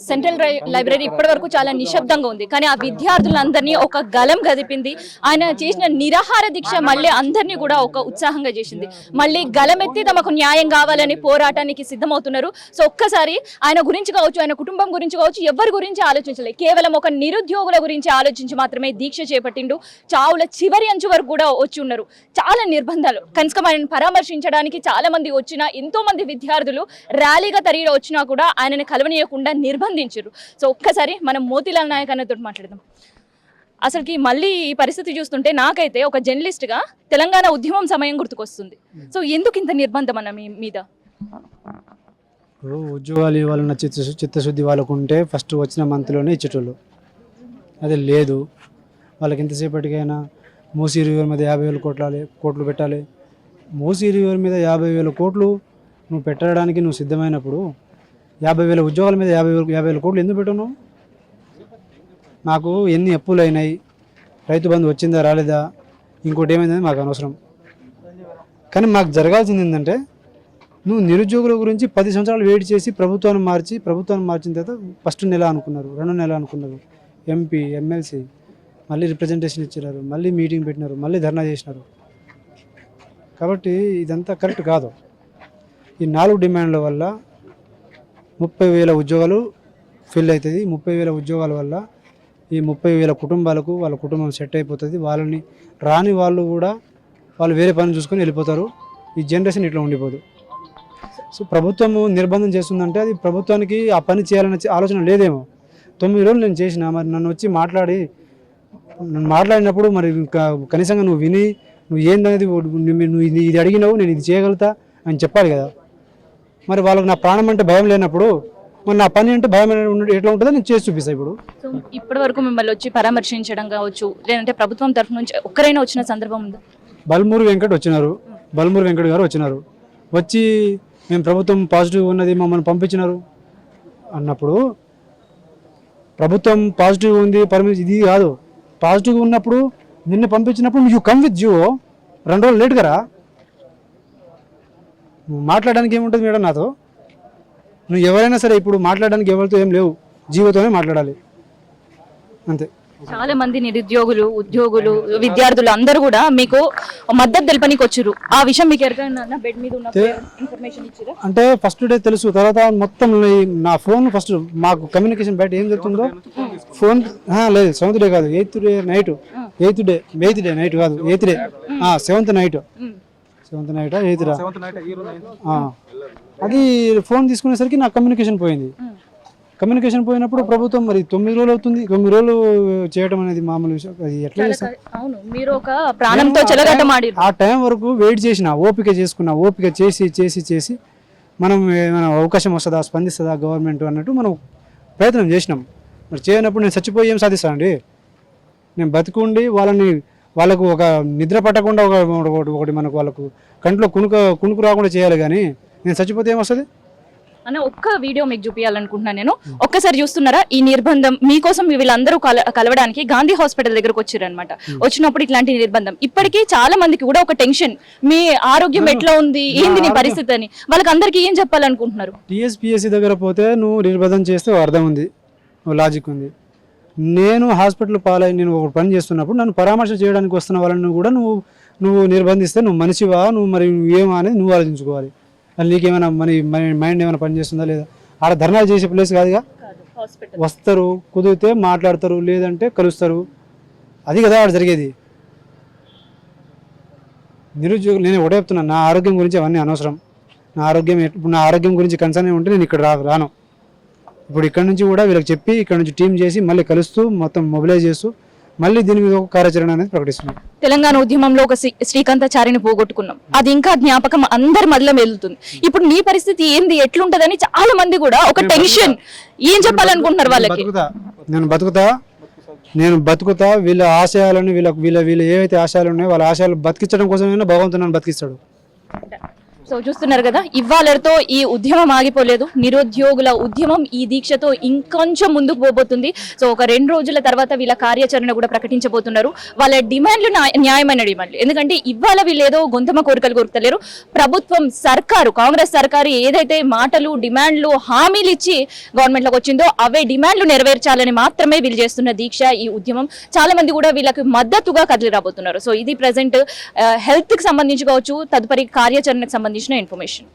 Central library ఇప్పటి వరకు చాలా నిశ్శబ్దంగా ఉంది. కానీ ఆ విద్యార్థులందరినీ ఒక గలం గదిపింది. ఆయన చేసిన నిరాహార దీక్ష మళ్ళీ అందరినీ కూడా ఒక ఉత్సాహంగా చేసింది. మళ్ళీ గలమెత్తి తమకు న్యాయం కావాలని పోరాటానికి సిద్ధమవుతున్నారు. సో ఒక్కసారి ఆయన గురించి కావచ్చు, ఆయన కుటుంబం గురించి కావచ్చు, ఎవరి గురించి ఆలోచించలేదు. కేవలం ఒక నిరుద్యోగుల గురించి ఆలోచించి మాత్రమే దీక్ష చేపట్టిండు. చావుల చివరి అంచు వరకు కూడా వచ్చి ఉన్నారు. చాలా నిర్బంధాలు కనీసం ఆయనను పరామర్శించడానికి చాలా మంది వచ్చినా, ఎంతో మంది విద్యార్థులు ర్యాలీగా తరిగి వచ్చినా కూడా ఆయనని కలవనీయకుండా నిర్బంధించారు. సో ఒక్కసారి మనం మోతీలాల్ నాయక్ అన్నతో మాట్లాడదాం. అసలుకి మళ్ళీ ఈ పరిస్థితి చూస్తుంటే నాకైతే ఒక జర్నలిస్ట్గా తెలంగాణ ఉద్యమం సమయం గుర్తుకొస్తుంది. సో ఎందుకు ఇంత నిర్బంధం అన్న మీ మీద? ఉద్యోగాలు ఇవ్వాలన్న చిత్తశుద్ధి వాళ్ళకు ఉంటే ఫస్ట్ వచ్చిన మంత్లోనే ఇచ్చేటోళ్ళు. అది లేదు. వాళ్ళకి ఎంతసేపటికైనా మూసీ రివర్ మీద 50,000 కోట్లు పెట్టాలి. మూసీ రివర్ మీద 50,000 కోట్లు నువ్వు పెట్టడానికి నువ్వు సిద్ధమైనప్పుడు 50,000 ఉద్యోగాల మీద 50,000 కోట్లు ఎందుకు పెట్టను? నాకు ఎన్ని అప్పులు అయినాయి, రైతు బంధు వచ్చిందా రాలేదా, ఇంకోటి ఏమైందని మాకు అనవసరం. కానీ మాకు జరగాల్సింది ఏంటంటే, నువ్వు నిరుద్యోగుల గురించి 10 సంవత్సరాలు వెయిట్ చేసి ప్రభుత్వాన్ని మార్చిన తర్వాత ఫస్ట్ నెల అనుకున్నారు, 2 నెలలు అనుకున్నారు. ఎంపీ ఎమ్మెల్సీ మళ్ళీ రిప్రజెంటేషన్ ఇచ్చినారు, మళ్ళీ మీటింగ్ పెట్టినారు, మళ్ళీ ధర్నా చేసినారు. కాబట్టి ఇదంతా కరెక్ట్ కాదు. ఈ 4 డిమాండ్ల వల్ల 30,000 ఉద్యోగాలు ఫిల్ అవుతుంది. 30,000 ఉద్యోగాల వల్ల ఈ 30,000 కుటుంబాలకు వాళ్ళ కుటుంబం సెట్ అయిపోతుంది. వాళ్ళని రాని వాళ్ళు కూడా వాళ్ళు వేరే పని చూసుకొని వెళ్ళిపోతారు. ఈ జనరేషన్ ఇట్లా ఉండిపోదు. సో ప్రభుత్వము నిర్బంధం చేస్తుందంటే అది ప్రభుత్వానికి ఆ పని చేయాలనే ఆలోచన లేదేమో. 9 రోజులు నేను చేసిన, మరి నన్ను వచ్చి మాట్లాడినప్పుడు మరి కనీసంగా నువ్వు విని నువ్వు ఏందనేది నువ్వు ఇది అడిగినావు, నేను ఇది చేయగలుగుతా అని చెప్పాలి కదా. మరి వాళ్ళకి నా ప్రాణం అంటే భయం లేనప్పుడు మరి నా పని అంటే భయం ఎట్లా ఉంటుందో నేను చేసి చూపిస్తాను. ఇప్పుడు ఇప్పటి వరకు మిమ్మల్ని వచ్చి పరామర్శించడం కావచ్చు, లేదంటే ప్రభుత్వం తరఫు నుంచి ఒక్కరైనా వచ్చిన సందర్భం ఉందా? బల్మూరి వెంకట్ గారు వచ్చినారు. వచ్చి మేము ప్రభుత్వం పాజిటివ్ ఉన్నది మమ్మల్ని పంపించినారు అన్నప్పుడు, ప్రభుత్వం పాజిటివ్ ఉంది పర్మిషన్ ఇది కాదు. పాజిటివ్ ఉన్నప్పుడు నిన్ను పంపించినప్పుడు యూ కమ్ విత్ జియో 2 రోజులు లేట్ కదా. మాట్లాడడానికి ఏముంటుంది మేడం నాతో? నువ్వు ఎవరైనా సరే ఇప్పుడు మాట్లాడడానికి ఎవరితో ఏం లేవు, జీవోతోనే మాట్లాడాలి అంతే. చాలా మంది నిరుద్యోగులు, ఉద్యోగులు, విద్యార్థులు అందరూ కూడా మీకు మద్దతు తెలపనికి వచ్చారు. ఆ విషయం మీకు ఎవరికైనా బెడ్ మీద ఉన్న ఇన్ఫర్మేషన్ ఇచ్చారా? అంటే ఫస్ట్ డే తెలుసు, తర్వాత మొత్తం నా ఫోన్ ఫస్ట్ మాకు కమ్యూనికేషన్ బయట ఏం జరుగుతుందో ఫోన్ లేదు. 7th డే కాదు, 8th day night, 8th day night కాదు, 8th day 7th night, 8th రా అది ఫోన్ తీసుకునేసరికి నాకు కమ్యూనికేషన్ పోయింది. కమ్యూనికేషన్ పోయినప్పుడు ప్రభుత్వం మరి 9 రోజులు అవుతుంది. 9 రోజులు చేయడం అనేది మామూలు విషయం. అది ఎట్లా చేస్తారు? ఆ టైం వరకు వెయిట్ చేసిన, ఓపిక చేసుకున్నా, ఓపిక చేసి మనం ఏమైనా అవకాశం వస్తుందా, స్పందిస్తుందా గవర్నమెంట్ అన్నట్టు మనం ప్రయత్నం చేసినాం. మరి చేయనప్పుడు నేను చచ్చిపోయి ఏం సాధిస్తానండి? నేను బతికుండి వాళ్ళకు ఒక నిద్ర పట్టకుండా ఒకటి మనకు వాళ్ళకు కంట్లో కునుకు రాకుండా చేయాలి. కానీ నేను చచ్చిపోతే ఏమొస్తుంది అన్న? ఒక్క వీడియో మీకు చూపించాలనుకుంటున్నాను నేను. ఒక్కసారి చూస్తున్నారా? ఈ నిర్బంధం మీకోసం వీళ్ళందరూ కలవడానికి గాంధీ హాస్పిటల్ దగ్గరకు వచ్చారు అనమాట. వచ్చినప్పుడు ఇట్లాంటి నిర్బంధం ఇప్పటికీ చాలా మందికి కూడా ఒక టెన్షన్, మీ ఆరోగ్యం ఎట్లా ఉంది, ఏంది నీ పరిస్థితి అని. వాళ్ళకి అందరికి ఏం చెప్పాలనుకుంటున్నారు? టీఎస్పీఎస్సీ దగ్గర పోతే నువ్వు నిర్బంధం చేస్తే అర్థం ఉంది, లాజిక్ ఉంది. నేను హాస్పిటల్ నేను ఒక పని చేస్తున్నప్పుడు నన్ను పరామర్శ చేయడానికి వస్తున్న వాళ్ళని కూడా నువ్వు నిర్బంధిస్తే నువ్వు మనిషివా, నువ్వు మరి ఏమా అనేది నువ్వు ఆలోచించుకోవాలి. అది నీకేమైనా మైండ్ ఏమైనా పని చేస్తుందా లేదా? ఆడ ధర్నాలు చేసే ప్లేస్ కాదుగా. వస్తారు, కుదిరితే మాట్లాడతారు, లేదంటే కలుస్తారు. అది కదా ఆడ జరిగేది. నిరుద్యోగులు నేను ఒకటే చెప్తున్నాను, నా ఆరోగ్యం గురించి అవన్నీ అనవసరం. నా ఆరోగ్యం గురించి కన్సర్న్ ఉంటే నేను ఇక్కడ రాను. ఇప్పుడు ఇక్కడ నుంచి కూడా వీళ్ళకి చెప్పి ఇక్కడ నుంచి టీం చేసి మళ్ళీ కలుస్తూ మొత్తం మొబిలైజ్ చేస్తూ మళ్ళీ దీని మీద ఒక కార్యాచరణ అనేది ప్రకటిస్తున్నాం. తెలంగాణ ఉద్యమంలో ఒక శ్రీకాంతాచారిని పోగొట్టుకున్నాం, అది ఇంకా జ్ఞాపకం అందరి మధ్యలో వెళ్తుంది. ఇప్పుడు నీ పరిస్థితి ఏంది, ఎట్లుంటదని చాలా మంది కూడా ఒక టెన్షన్. ఏం చెప్పాలనుకుంటున్నారు వాళ్ళకి? నేను బతుకుతా, వీళ్ళ ఆశయాలను వీళ్ళ ఏవైతే ఆశయాలు ఉన్నాయో వాళ్ళ ఆశయాలు బతికించడం కోసమైనా భగవంతుడు నన్ను బతికిస్తాడు. సో చూస్తున్నారు కదా, ఇవాళతో ఈ ఉద్యమం ఆగిపోలేదు. నిరుద్యోగుల ఉద్యమం ఈ దీక్షతో ఇంకొంచెం ముందుకు పోబోతుంది. సో ఒక 2 రోజుల తర్వాత వీళ్ళ కార్యాచరణ కూడా ప్రకటించబోతున్నారు. వాళ్ళ డిమాండ్లు న్యాయమైన డిమాండ్లు. ఎందుకంటే ఇవాళ వీళ్ళు ఏదో గొంతమ కోరికలు కోరుతలేరు. ప్రభుత్వం, సర్కారు, కాంగ్రెస్ సర్కారు ఏదైతే మాటలు, డిమాండ్లు, హామీలు ఇచ్చి గవర్నమెంట్లోకి వచ్చిందో అవే డిమాండ్లు నెరవేర్చాలని మాత్రమే వీళ్ళు చేస్తున్న దీక్ష, ఈ ఉద్యమం. చాలా మంది కూడా వీళ్ళకి మద్దతుగా కదిలి రాబోతున్నారు. సో ఇది ప్రెసెంట్ హెల్త్ కి సంబంధించి కావచ్చు, తదుపరి కార్యాచరణకు సంబంధించిన ఇన్ఫర్మేషన్.